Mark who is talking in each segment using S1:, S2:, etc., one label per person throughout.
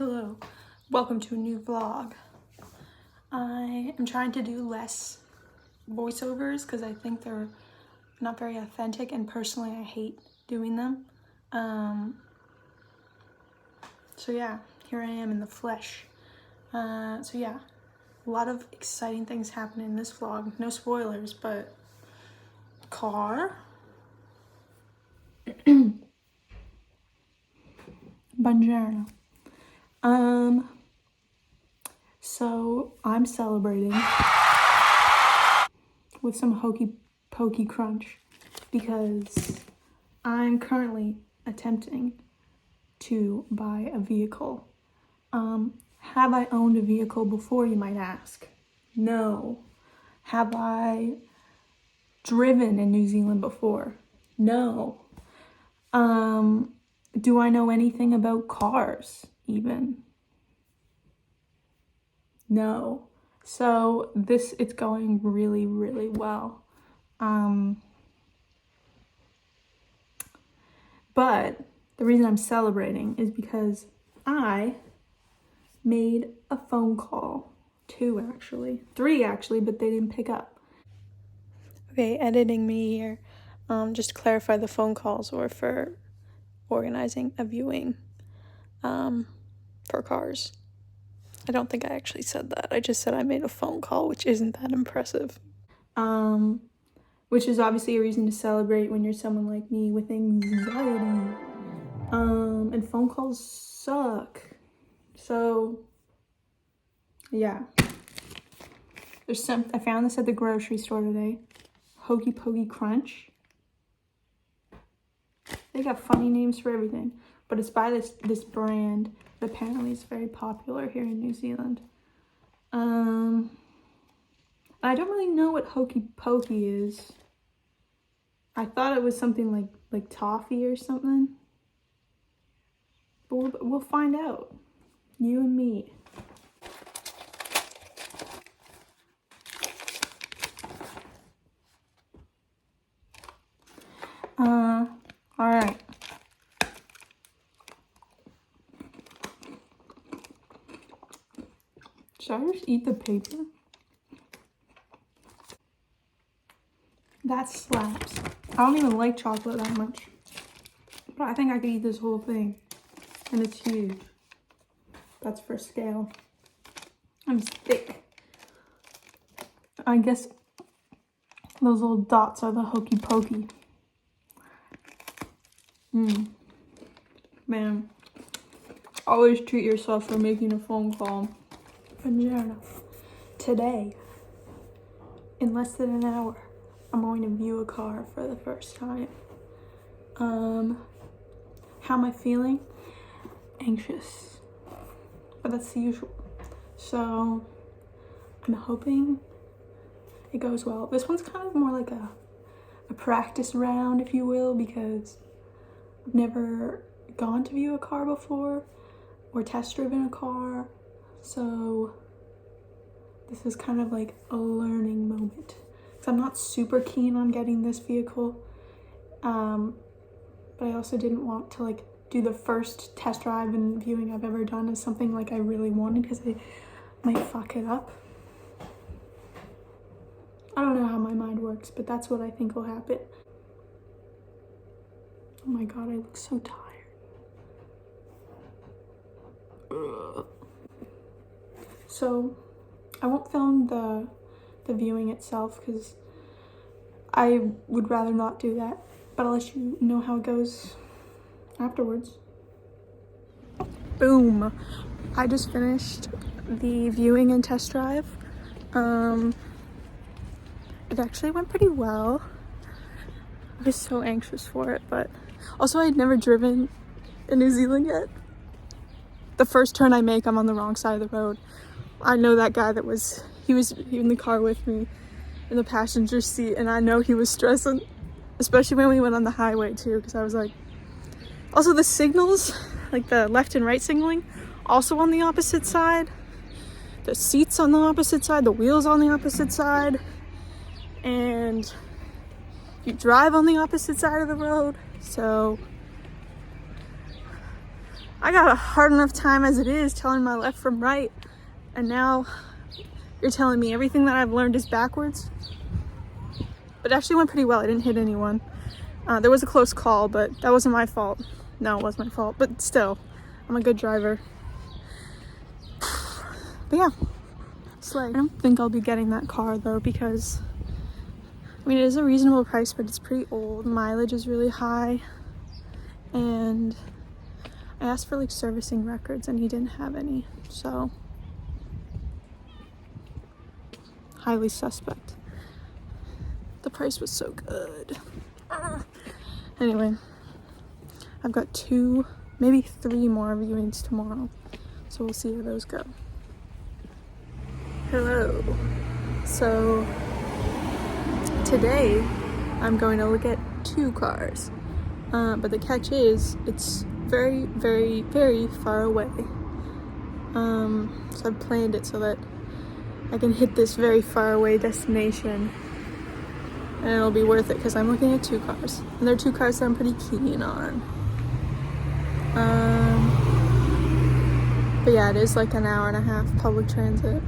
S1: Hello, welcome to a new vlog. I am trying to do less voiceovers because I think they're not very authentic, and personally I hate doing them. So yeah, here I am in the flesh. So yeah, a lot of exciting things happen in this vlog. No spoilers, but car. Buongiorno. So I'm celebrating with some hokey pokey crunch because I'm currently attempting to buy a vehicle. Have I owned a vehicle before, you might ask? No. Have I driven in New Zealand before? No. Do I know anything about cars even? No. So it's going really, really well. But the reason I'm celebrating is because I made a phone call. 3 actually, but they didn't pick up. Okay, editing me here. Just to clarify, the phone calls were for organizing a viewing for cars. I don't think I actually said that. I just said I made a phone call, which isn't that impressive. Which is obviously a reason to celebrate when you're someone like me with anxiety. And phone calls suck. So, yeah. I found this at the grocery store today. Hokey Pokey Crunch. They got funny names for everything. But it's by this brand that apparently is very popular here in New Zealand. I don't really know what Hokey Pokey is. I thought it was something like toffee or something. But we'll find out. You and me. Alright. Should I just eat the paper? That slaps. I don't even like chocolate that much. But I think I could eat this whole thing. And it's huge. That's for scale. I'm thick. I guess those little dots are the Hokey Pokey. Man. Always treat yourself for making a phone call. Buongiorno. Today, in less than an hour, I'm going to view a car for the first time. How am I feeling? Anxious. But that's the usual. So, I'm hoping it goes well. This one's kind of more like a practice round, if you will, because I've never gone to view a car before or test driven a car. So, this is kind of like a learning moment. Because I'm not super keen on getting this vehicle. But I also didn't want to do the first test drive and viewing I've ever done as something I really wanted, because I might fuck it up. I don't know how my mind works, but that's what I think will happen. Oh my god, I look so tired. Ugh. So, I won't film the viewing itself because I would rather not do that. But I'll let you know how it goes afterwards. Boom! I just finished the viewing and test drive. It actually went pretty well. I was so anxious for it, but also I had never driven in New Zealand yet. The first turn I make, I'm on the wrong side of the road. I know that guy he was in the car with me in the passenger seat, and I know he was stressing, especially when we went on the highway too, because I was like, also the signals, like the left and right signaling, also on the opposite side. The seats on the opposite side, the wheels on the opposite side, and you drive on the opposite side of the road. So I got a hard enough time as it is telling my left from right, and now you're telling me everything that I've learned is backwards. But it actually went pretty well. I didn't hit anyone. There was a close call, but that wasn't my fault. No, it was my fault, but still, I'm a good driver. But yeah, slay. I don't think I'll be getting that car though, because I mean, it is a reasonable price, but it's pretty old. Mileage is really high, and I asked for like servicing records and he didn't have any, so highly suspect. The price was so good. Anyway, I've got 2, maybe 3 more viewings tomorrow, so we'll see how those go. Hello. So today I'm going to look at 2 cars, but the catch is it's very, very, very far away. So I've planned it so that I can hit this very far away destination, and it'll be worth it because I'm looking at 2 cars, and they're 2 cars that I'm pretty keen on. But yeah, it is like an hour and a half public transit.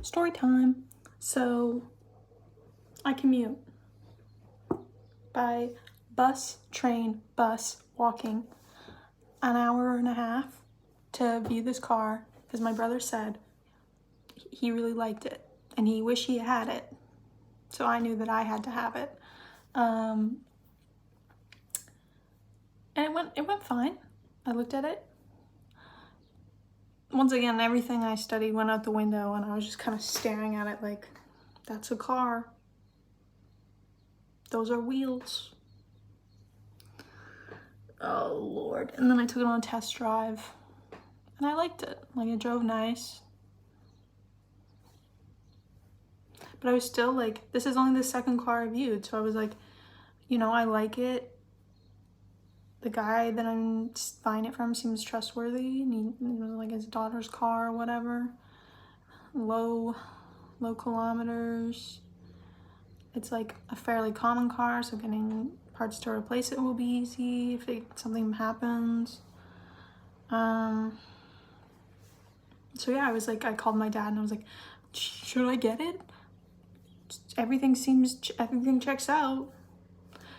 S1: Story time. So I commute by bus, train, bus, walking an hour and a half to view this car because my brother said he really liked it and he wished he had it. So I knew that I had to have it. And it went fine. I looked at it. Once again, everything I studied went out the window and I was just kind of staring at it like, that's a car. Those are wheels. Oh Lord. And then I took it on a test drive and I liked it. Like, it drove nice. But I was still like, this is only the second car I viewed. So I was like, you know, I like it. The guy that I'm buying it from seems trustworthy. And it was like his daughter's car or whatever. Low kilometers. It's like a fairly common car, so getting parts to replace it will be easy if something happens. So yeah, I was like, I called my dad and I was like, should I get it? Everything checks out.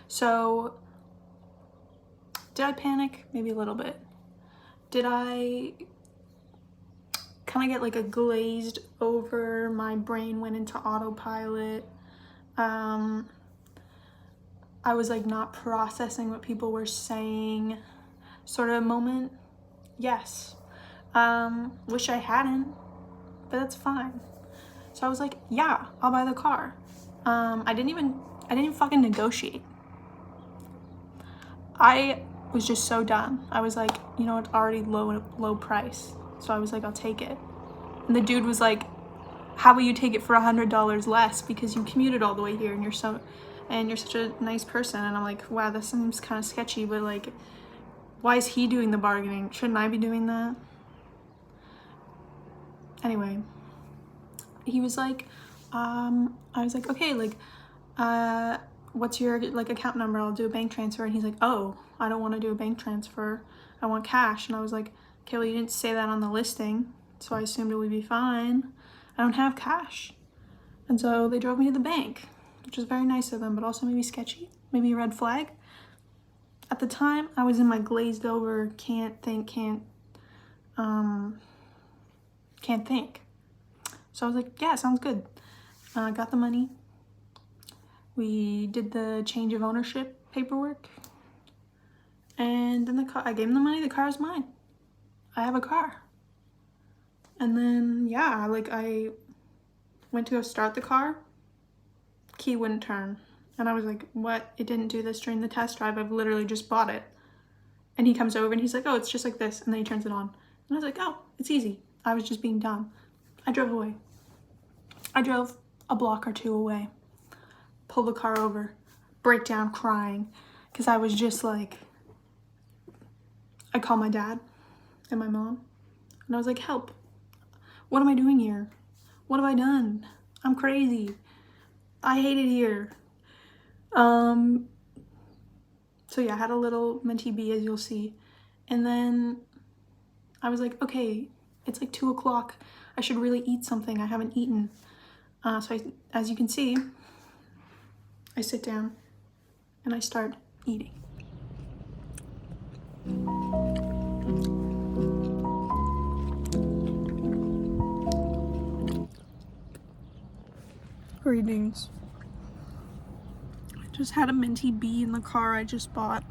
S1: So did I panic? Maybe a little bit. Did I kind of get like a glazed over, my brain went into autopilot? I was like not processing what people were saying sort of moment? Yes. Wish I hadn't, but that's fine. So I was like, yeah, I'll buy the car. I didn't even fucking negotiate. I was just so done. I was like, you know, it's already low price. So I was like, I'll take it. And the dude was like, how will you take it for $100 less because you commuted all the way here and you're such a nice person? And I'm like, wow, this seems kind of sketchy, but like, why is he doing the bargaining? Shouldn't I be doing that? Anyway, he was like, I was like, okay, like, what's your like account number? I'll do a bank transfer. And he's like, oh, I don't want to do a bank transfer. I want cash. And I was like, okay, well, you didn't say that on the listing, so I assumed it would be fine. I don't have cash. And so they drove me to the bank, which was very nice of them, but also maybe sketchy, maybe a red flag. At the time, I was in my glazed over, can't think. So I was like, yeah, sounds good. Got the money. We did the change of ownership paperwork. And then I gave him the money, the car is mine. I have a car. And then, yeah, like I went to go start the car, key wouldn't turn. And I was like, what? It didn't do this during the test drive. I've literally just bought it. And he comes over and he's like, oh, it's just like this. And then he turns it on. And I was like, oh, it's easy. I was just being dumb. I drove away. I drove a block or 2 away, pulled the car over, break down crying. Because I was just like, I called my dad and my mom. And I was like, help. What am I doing here? What have I done? I'm crazy. I hate it here. So yeah, I had a little mentee bee, as you'll see. And then I was like, okay, it's like 2 o'clock. I should really eat something. I haven't eaten. As you can see, I sit down and I start eating. Greetings. I just had a mentee bee in the car I just bought.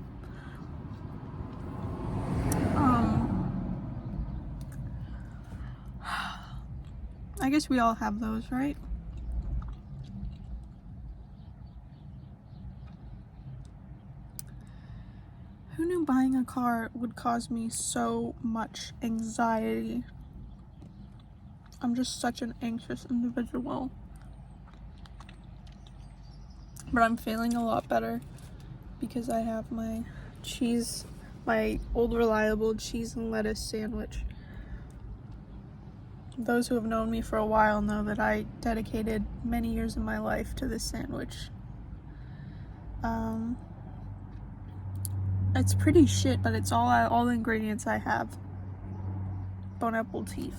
S1: I guess we all have those, right? Who knew buying a car would cause me so much anxiety? I'm just such an anxious individual. But I'm feeling a lot better because I have my cheese, my old reliable cheese and lettuce sandwich. Those who have known me for a while know that I dedicated many years of my life to this sandwich. It's pretty shit, but it's all the ingredients I have. Bon appetit.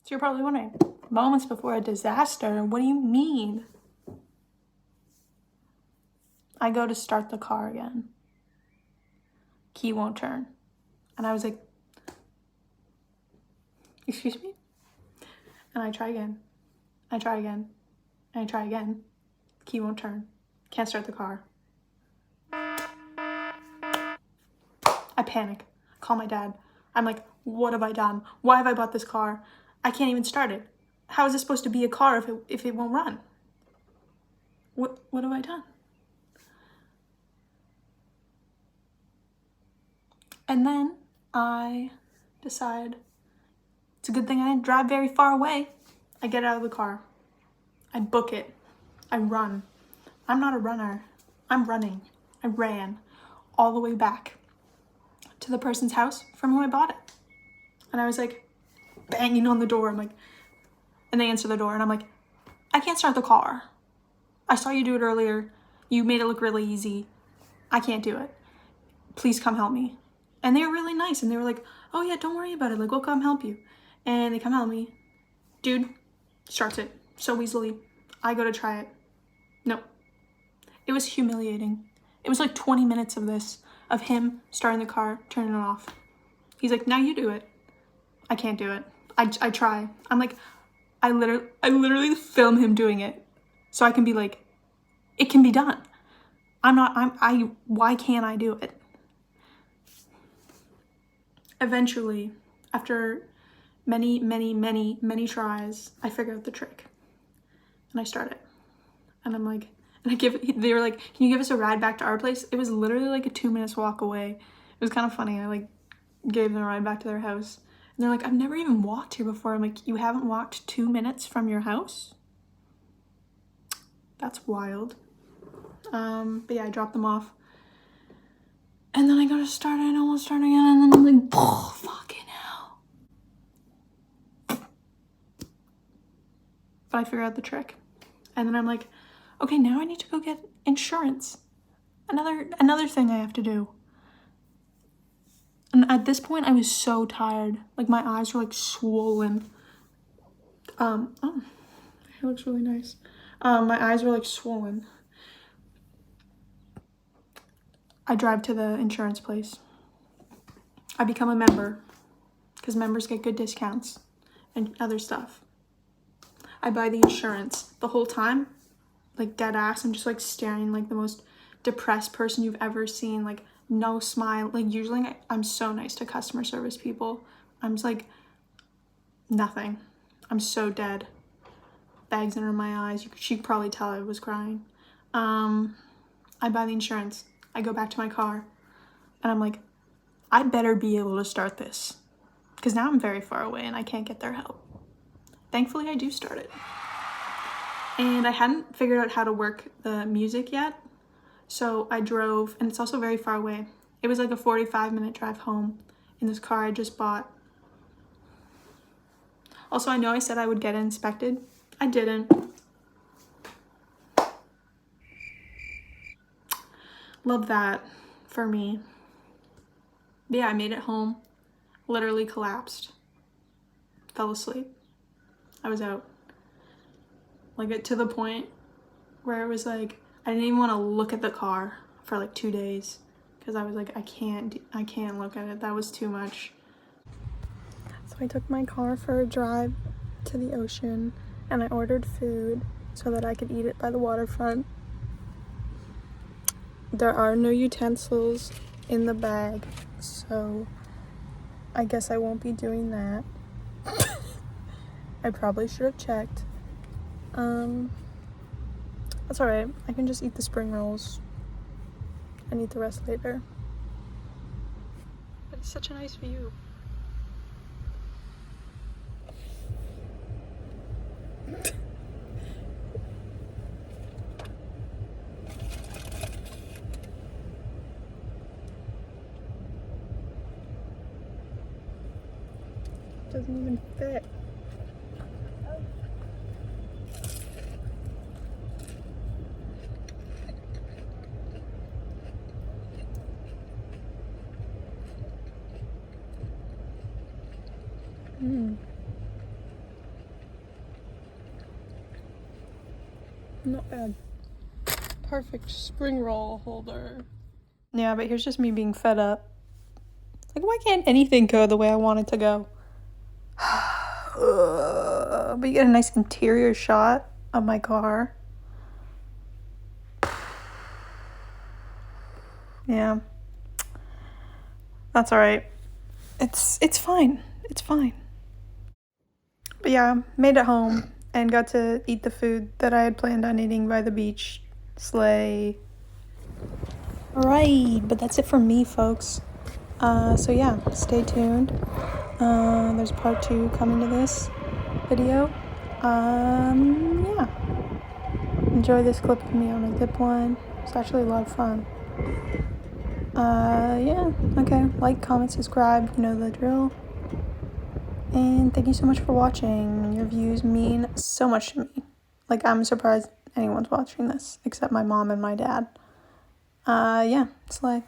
S1: So you're probably wondering, moments before a disaster, what do you mean? I go to start the car again. Key won't turn. And I was like, excuse me? And I try again. I try again. And I try again. Key won't turn. Can't start the car. I panic. Call my dad. I'm like, what have I done? Why have I bought this car? I can't even start it. How is this supposed to be a car if it won't run? What have I done? And then I decide it's a good thing I didn't drive very far away. I get out of the car. I book it. I run. I'm not a runner. I'm running. I ran all the way back to the person's house from who I bought it. And I was like banging on the door. I'm like, and they answer the door and I'm like, I can't start the car. I saw you do it earlier. You made it look really easy. I can't do it. Please come help me. And they were really nice. And they were like, oh yeah, don't worry about it. Like, we'll come help you. And they come help me. Dude starts it so easily. I go to try it. No. It was humiliating. It was like 20 minutes of this, of him starting the car, turning it off. He's like, now you do it. I can't do it. I try. I'm like, I literally film him doing it so I can be like, it can be done. Why can't I do it? Eventually, after many tries, I figure out the trick and I start it. And I'm like, they were like, can you give us a ride back to our place? It was literally like a 2 minutes walk away. It was kind of funny. I like gave them a ride back to their house. And they're like, I've never even walked here before. I'm like, you haven't walked 2 minutes from your house? That's wild. But yeah, I dropped them off. And then I go to start it and I won't start again. And then I'm like, oh, fucking hell. But I figure out the trick. And then I'm like, okay, now I need to go get insurance. Another thing I have to do. And at this point, I was so tired. Like, my eyes were, like, swollen. Oh, it looks really nice. My eyes were, like, swollen. I drive to the insurance place. I become a member, because members get good discounts and other stuff. I buy the insurance. The whole time, like, dead ass, I'm just, like, staring like the most depressed person you've ever seen. Like, no smile. Like, usually I'm so nice to customer service people. I'm just like, nothing. I'm so dead. Bags under my eyes. She could probably tell I was crying. I buy the insurance. I go back to my car. And I'm like, I better be able to start this. Because now I'm very far away and I can't get their help. Thankfully, I do start it. And I hadn't figured out how to work the music yet. So I drove, and it's also very far away. It was like a 45-minute drive home in this car I just bought. Also, I know I said I would get it inspected. I didn't. Love that for me. But yeah, I made it home. Literally collapsed. Fell asleep. I was out. Like, to the point where it was like, I didn't even want to look at the car for like 2 days. Because I was like, I can't look at it. That was too much. So I took my car for a drive to the ocean and I ordered food so that I could eat it by the waterfront. There are no utensils in the bag, so I guess I won't be doing that. I probably should have checked. That's alright. I can just eat the spring rolls and eat the rest later. But it's such a nice view. Doesn't even fit. Not bad. Perfect spring roll holder. Yeah, but here's just me being fed up. Like, why can't anything go the way I want it to go? But you get a nice interior shot of my car. Yeah. That's alright. It's fine. It's fine. But yeah, made it home and got to eat the food that I had planned on eating by the beach. Slay. Alright, but that's it for me, folks. So yeah, stay tuned. There's part 2 coming to this video. Yeah. Enjoy this clip of me on a zip line. It's actually a lot of fun. Yeah, okay. Like, comment, subscribe, you know the drill. And thank you so much for watching. Your views mean so much to me. Like, I'm surprised anyone's watching this, except my mom and my dad. Yeah, slay.